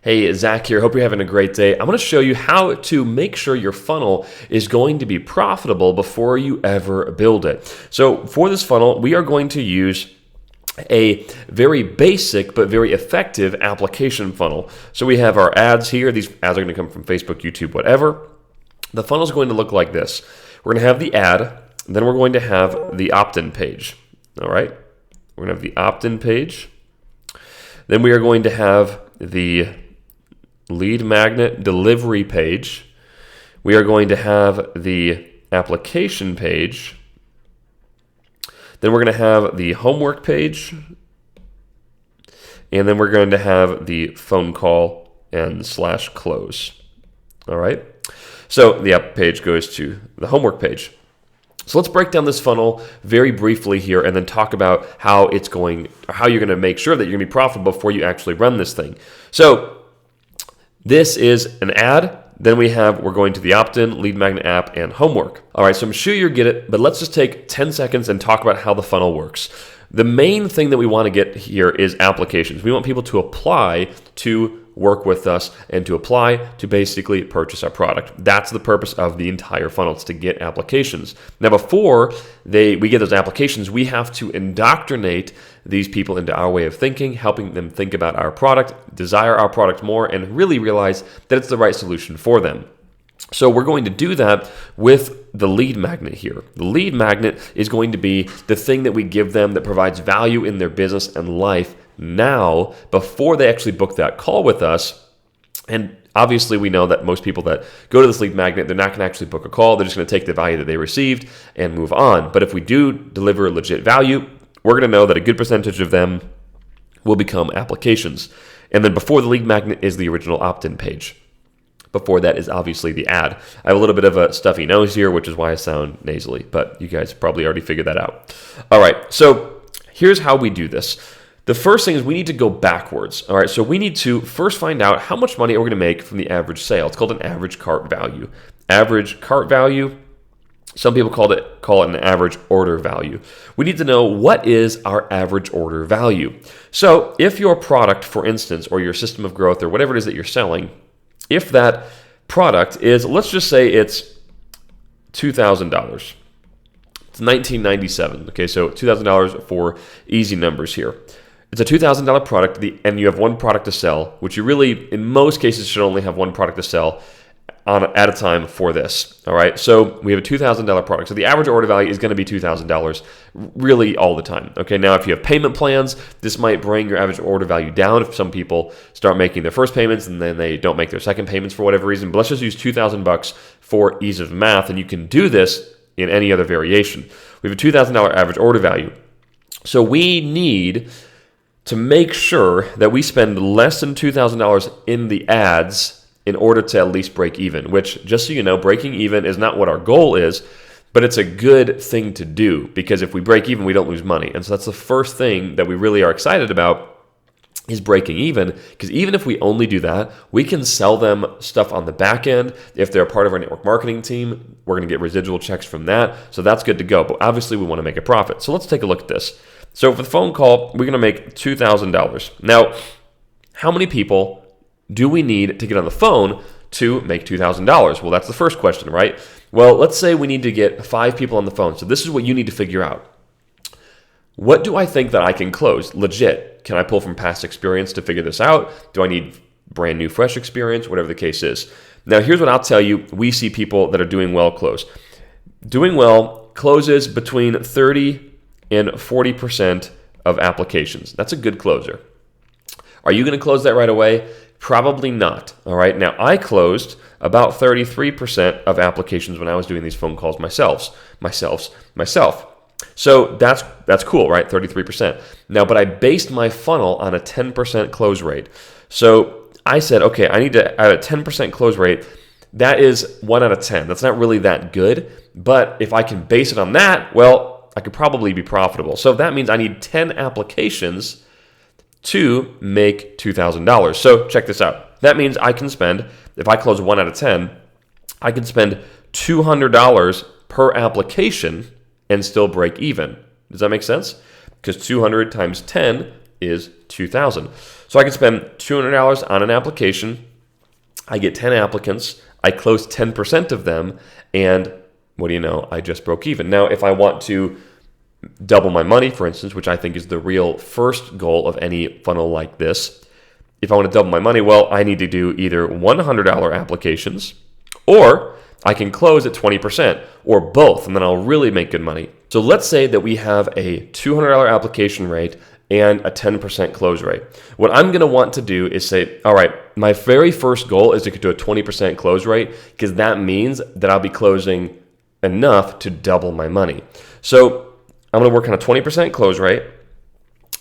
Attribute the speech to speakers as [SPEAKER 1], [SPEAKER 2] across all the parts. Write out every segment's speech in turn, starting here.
[SPEAKER 1] Hey, Zach here. Hope you're having a great day. I'm going to show you how to make sure your funnel is going to be profitable before you ever build it. So for this funnel, we are going to use a very basic but very effective application funnel. So we have our ads here. These ads are going to come from Facebook, YouTube, whatever. The funnel is going to look like this. We're going to have the ad, then we're going to have the opt-in page. All right? We're going to have the opt-in page. Then we are going to have the lead magnet delivery page. We are going to have the application page. Then we're going to have the homework page. And then we're going to have the phone call and /close. All right. So the app page goes to the homework page. So let's break down this funnel very briefly here and then talk about how you're going to make sure that you're going to be profitable before you actually run this thing. So this is an ad. Then we're going to the opt-in, lead magnet app, and homework. All right, so I'm sure you get it, but let's just take 10 seconds and talk about how the funnel works. The main thing that we want to get here is applications. We want people to apply to work with us and to apply to basically purchase our product. That's the purpose of the entire funnel. It's to get applications. Now, before we get those applications, we have to indoctrinate these people into our way of thinking, helping them think about our product, desire our product more, and really realize that it's the right solution for them. So we're going to do that with the lead magnet here. The lead magnet is going to be the thing that we give them that provides value in their business and life now before they actually book that call with us. And obviously we know that most people that go to this lead magnet, they're not going to actually book a call. They're just going to take the value that they received and move on. But if we do deliver legit value, we're going to know that a good percentage of them will become applications. And then before the lead magnet is the original opt-in page. Before that is obviously the ad. I have a little bit of a stuffy nose here, which is why I sound nasally, but you guys probably already figured that out. All right, so here's how we do this. The first thing is we need to go backwards. All right, so we need to first find out how much money are we going to make from the average sale. It's called an average cart value. Average cart value, some people call it an average order value. We need to know what is our average order value. So if your product, for instance, or your system of growth or whatever it is that you're selling, if that product is, let's just say it's $2,000. It's $19.97. Okay, so $2,000 for easy numbers here. It's a $2,000 product, and you have one product to sell, which you really, in most cases, should only have one product to sell at a time for this. All right, so we have a $2,000 product. So the average order value is going to be $2,000 really all the time. Okay, now if you have payment plans, this might bring your average order value down if some people start making their first payments and then they don't make their second payments for whatever reason. But let's just use $2,000 for ease of math, and you can do this in any other variation. We have a $2,000 average order value. So we need to make sure that we spend less than $2,000 in the ads in order to at least break even, which, just so you know, breaking even is not what our goal is, but it's a good thing to do, because if we break even, we don't lose money. And so that's the first thing that we really are excited about is breaking even, because even if we only do that, we can sell them stuff on the back end. If they're a part of our network marketing team, we're going to get residual checks from that. So that's good to go. But obviously, we want to make a profit. So let's take a look at this. So for the phone call, we're going to make $2,000. Now, how many people do we need to get on the phone to make $2,000? Well, that's the first question, right? Well, let's say we need to get 5 people on the phone. So this is what you need to figure out. What do I think that I can close? Legit. Can I pull from past experience to figure this out? Do I need brand new, fresh experience? Whatever the case is. Now, here's what I'll tell you. We see people that are doing well close. Doing well closes between 30 and 40% of applications. That's a good closer. Are you going to close that right away? Probably not. All right. Now, I closed about 33% of applications when I was doing these phone calls myself. So that's cool, right? 33%. Now, but I based my funnel on a 10% close rate. So I said, okay, I need to have a 10% close rate. That is 1 out of 10. That's not really that good. But if I can base it on that, well, I could probably be profitable. So that means I need 10 applications to make $2,000. So check this out. That means I can spend, if I close 1 out of 10, I can spend $200 per application and still break even. Does that make sense? Because 200 times 10 is 2,000. So I can spend $200 on an application. I get 10 applicants. I close 10% of them. And what do you know? I just broke even. Now, if I want to double my money, for instance, which I think is the real first goal of any funnel like this, if I want to double my money, well, I need to do either $100 applications, or I can close at 20%, or both, and then I'll really make good money. So let's say that we have a $200 application rate and a 10% close rate. What I'm going to want to do is say, all right, my very first goal is to get to a 20% close rate, because that means that I'll be closing enough to double my money. So I'm going to work on a 20% close rate.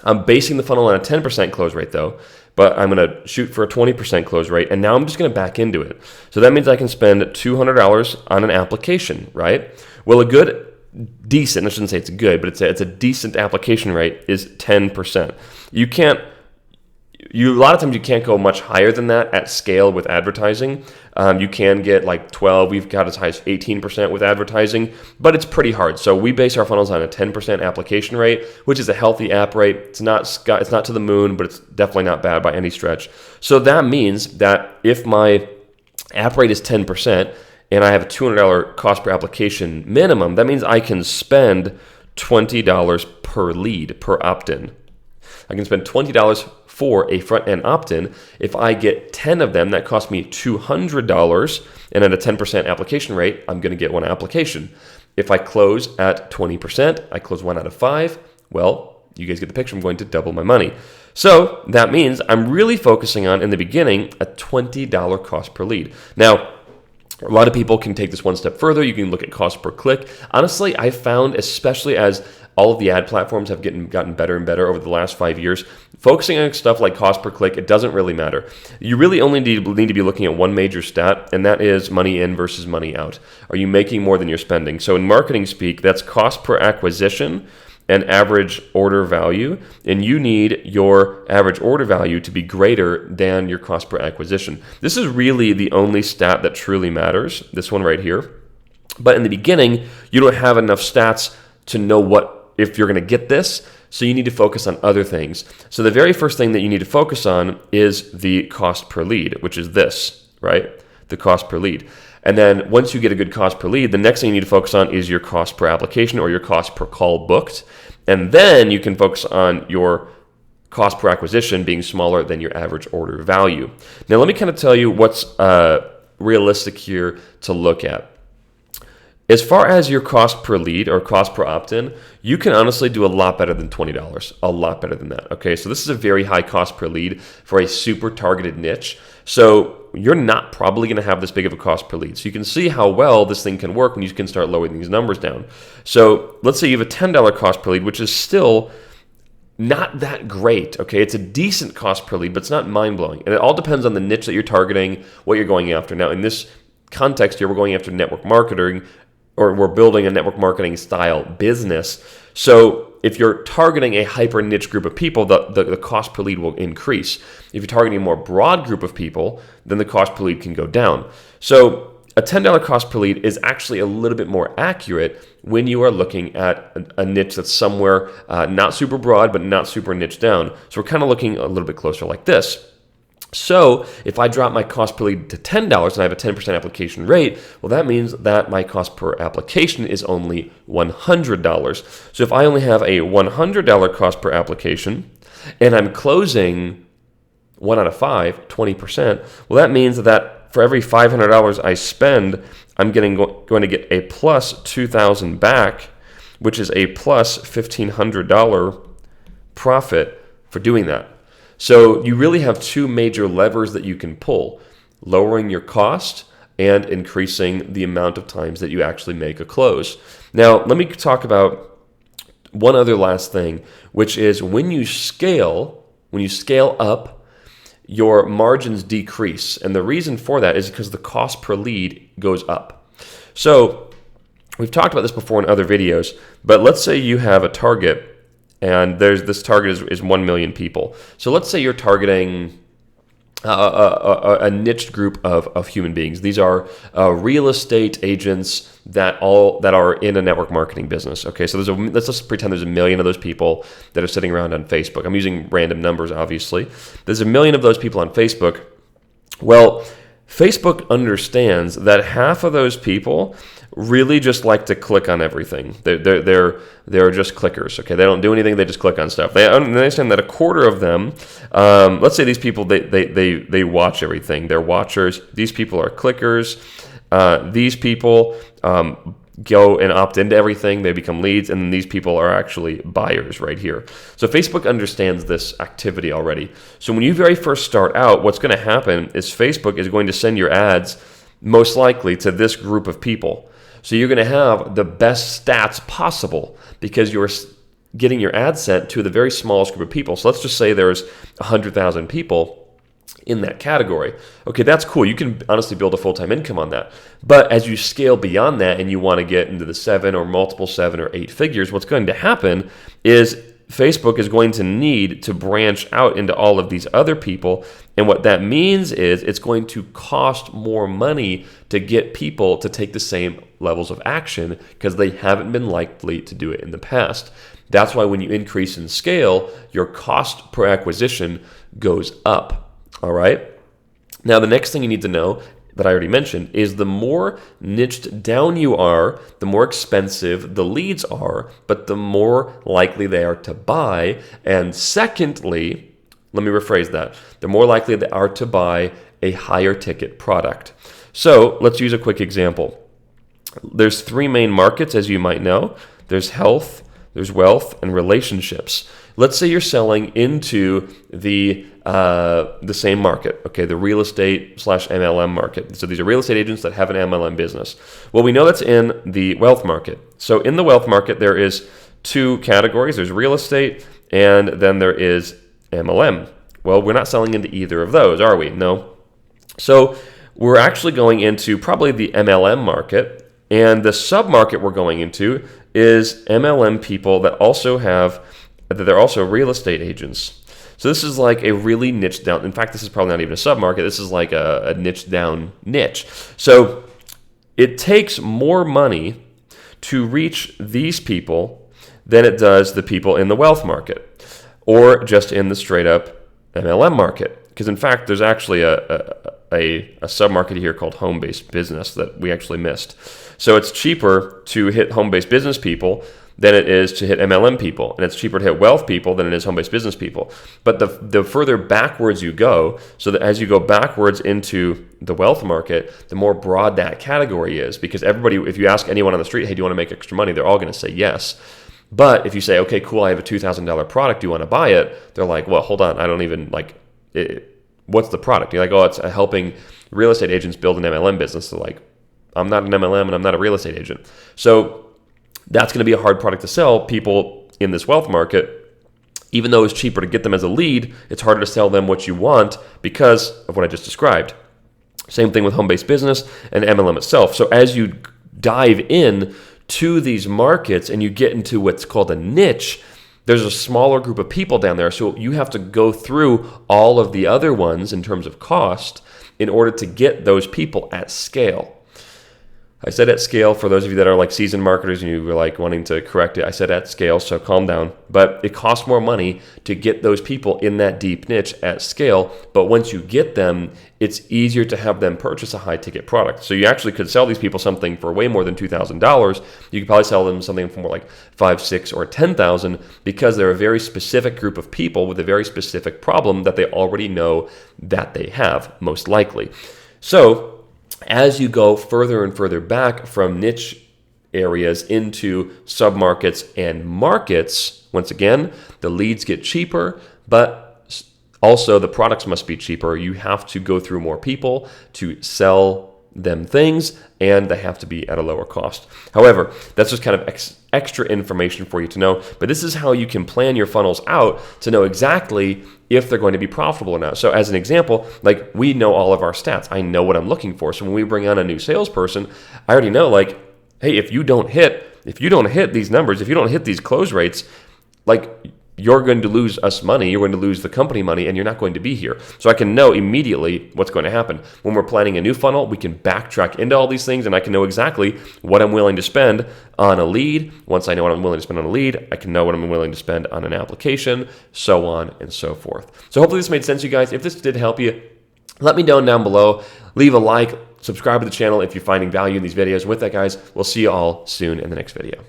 [SPEAKER 1] I'm basing the funnel on a 10% close rate though, but I'm going to shoot for a 20% close rate, and now I'm just going to back into it. So that means I can spend $200 on an application, right? Well, a decent, I shouldn't say it's good, but it's a decent application rate is 10%. A lot of times you can't go much higher than that at scale with advertising. You can get like 12, we've got as high as 18% with advertising, but it's pretty hard. So we base our funnels on a 10% application rate, which is a healthy app rate. It's not to the moon, but it's definitely not bad by any stretch. So that means that if my app rate is 10% and I have a $200 cost per application minimum, that means I can spend $20 per lead, per opt-in. I can spend $20 for a front-end opt-in. If I get 10 of them, that costs me $200, and at a 10% application rate, I'm going to get one application. If I close at 20%, I close 1 out of 5, well, you guys get the picture. I'm going to double my money. So that means I'm really focusing on, in the beginning, a $20 cost per lead. Now, a lot of people can take this one step further. You can look at cost per click. Honestly, I found, especially as all of the ad platforms have gotten better and better over the last 5 years, focusing on stuff like cost per click, it doesn't really matter. You really only need to be looking at one major stat, and that is money in versus money out. Are you making more than you're spending? So in marketing speak, that's cost per acquisition and average order value, and you need your average order value to be greater than your cost per acquisition. This is really the only stat that truly matters, this one right here. But in the beginning, you don't have enough stats to know if you're going to get this, so you need to focus on other things. So the very first thing that you need to focus on is the cost per lead, which is this, right? The cost per lead. And then once you get a good cost per lead, the next thing you need to focus on is your cost per application or your cost per call booked. And then you can focus on your cost per acquisition being smaller than your average order value. Now, let me kind of tell you what's realistic here to look at. As far as your cost per lead or cost per opt-in, you can honestly do a lot better than $20, a lot better than that. Okay, so this is a very high cost per lead for a super targeted niche. So you're not probably going to have this big of a cost per lead. So you can see how well this thing can work when you can start lowering these numbers down. So let's say you have a $10 cost per lead, which is still not that great. Okay, it's a decent cost per lead, but it's not mind-blowing. And it all depends on the niche that you're targeting, what you're going after. Now, in this context here, we're going after network marketing, or we're building a network marketing style business. So if you're targeting a hyper niche group of people, the cost per lead will increase. If you're targeting a more broad group of people, then the cost per lead can go down. So a $10 cost per lead is actually a little bit more accurate when you are looking at a niche that's somewhere not super broad, but not super niche down. So we're kind of looking a little bit closer like this. So if I drop my cost per lead to $10 and I have a 10% application rate, well, that means that my cost per application is only $100. So if I only have a $100 cost per application and I'm closing 1 out of 5, 20%, well, that means that for every $500 I spend, I'm going to get a plus $2,000 back, which is a plus $1,500 profit for doing that. So you really have two major levers that you can pull: lowering your cost and increasing the amount of times that you actually make a close. Now, let me talk about one other last thing, which is when you scale up, your margins decrease. And the reason for that is because the cost per lead goes up. So we've talked about this before in other videos, but let's say you have a target and this target is 1 million people. So let's say you're targeting a niched group of human beings. These are real estate agents that are in a network marketing business. Okay, so let's just pretend there's 1 million of those people that are sitting around on Facebook. I'm using random numbers, obviously. There's 1 million of those people on Facebook. Well, Facebook understands that half of those people really just like to click on everything. They're just clickers. Okay, they don't do anything. They just click on stuff. They understand that a quarter of them, let's say these people, they watch everything. They're watchers. These people are clickers. These people go and opt into everything. They become leads, and then these people are actually buyers right here. So Facebook understands this activity already. So when you very first start out, what's going to happen is Facebook is going to send your ads most likely to this group of people. So you're going to have the best stats possible because you're getting your ad sent to the very smallest group of people. So let's just say there's 100,000 people in that category. Okay, that's cool. You can honestly build a full-time income on that. But as you scale beyond that and you want to get into the 7 or multiple 7 or 8 figures, what's going to happen is Facebook is going to need to branch out into all of these other people. And what that means is it's going to cost more money to get people to take the same levels of action because they haven't been likely to do it in the past. That's why when you increase in scale, your cost per acquisition goes up. All right. Now, the next thing you need to know that I already mentioned is the more niched down you are, the more expensive the leads are, but the more likely they are to buy. And secondly, let me rephrase that. The more likely they are to buy a higher ticket product. So let's use a quick example. There's 3 main markets, as you might know. There's health, there's wealth, and relationships. Let's say you're selling into the same market, okay, the real estate / MLM market. So these are real estate agents that have an MLM business. Well, we know that's in the wealth market. So in the wealth market, there is 2 categories. There's real estate, and then there is MLM. Well, we're not selling into either of those, are we? No. So we're actually going into probably the MLM market, and the sub-market we're going into is MLM people that they're also real estate agents. So this is like a really niche down. In fact, this is probably not even a sub-market. This is like a niche down niche. So it takes more money to reach these people than it does the people in the wealth market or just in the straight up MLM market. Because in fact, there's actually a sub-market here called home-based business that we actually missed. So it's cheaper to hit home-based business people than it is to hit MLM people. And it's cheaper to hit wealth people than it is home-based business people. But the further backwards you go, so that as you go backwards into the wealth market, the more broad that category is. Because everybody, if you ask anyone on the street, hey, do you want to make extra money? They're all going to say yes. But if you say, okay, cool, I have a $2,000 product, do you want to buy it? They're like, well, hold on, I don't even like it. What's the product? You're like, oh, it's helping real estate agents build an MLM business. They're like, I'm not an MLM and I'm not a real estate agent. So that's going to be a hard product to sell people in this wealth market. Even though it's cheaper to get them as a lead, it's harder to sell them what you want because of what I just described. Same thing with home-based business and MLM itself. So as you dive in to these markets and you get into what's called a niche, there's a smaller group of people down there. So you have to go through all of the other ones in terms of cost in order to get those people at scale. I said at scale for those of you that are like seasoned marketers and you were like wanting to correct it. I said at scale, so calm down. But it costs more money to get those people in that deep niche at scale. But once you get them, it's easier to have them purchase a high ticket product. So you actually could sell these people something for way more than $2,000. You could probably sell them something for more like $5,000, $6,000, or $10,000 because they're a very specific group of people with a very specific problem that they already know that they have, most likely. So as you go further and further back from niche areas into submarkets and markets, once again, the leads get cheaper, but also the products must be cheaper. You have to go through more people to sell them things, and they have to be at a lower cost. However, that's just kind of extra information for you to know, but this is how you can plan your funnels out to know exactly if they're going to be profitable or not. So as an example, like we know all of our stats. I know what I'm looking for. So when we bring on a new salesperson, I already know like, hey, if you don't hit these numbers, if you don't hit these close rates, like you're going to lose us money, you're going to lose the company money, and you're not going to be here. So I can know immediately what's going to happen. When we're planning a new funnel, we can backtrack into all these things, and I can know exactly what I'm willing to spend on a lead. Once I know what I'm willing to spend on a lead, I can know what I'm willing to spend on an application, so on and so forth. So hopefully this made sense, you guys. If this did help you, let me know down below. Leave a like, subscribe to the channel if you're finding value in these videos. With that, guys, we'll see you all soon in the next video.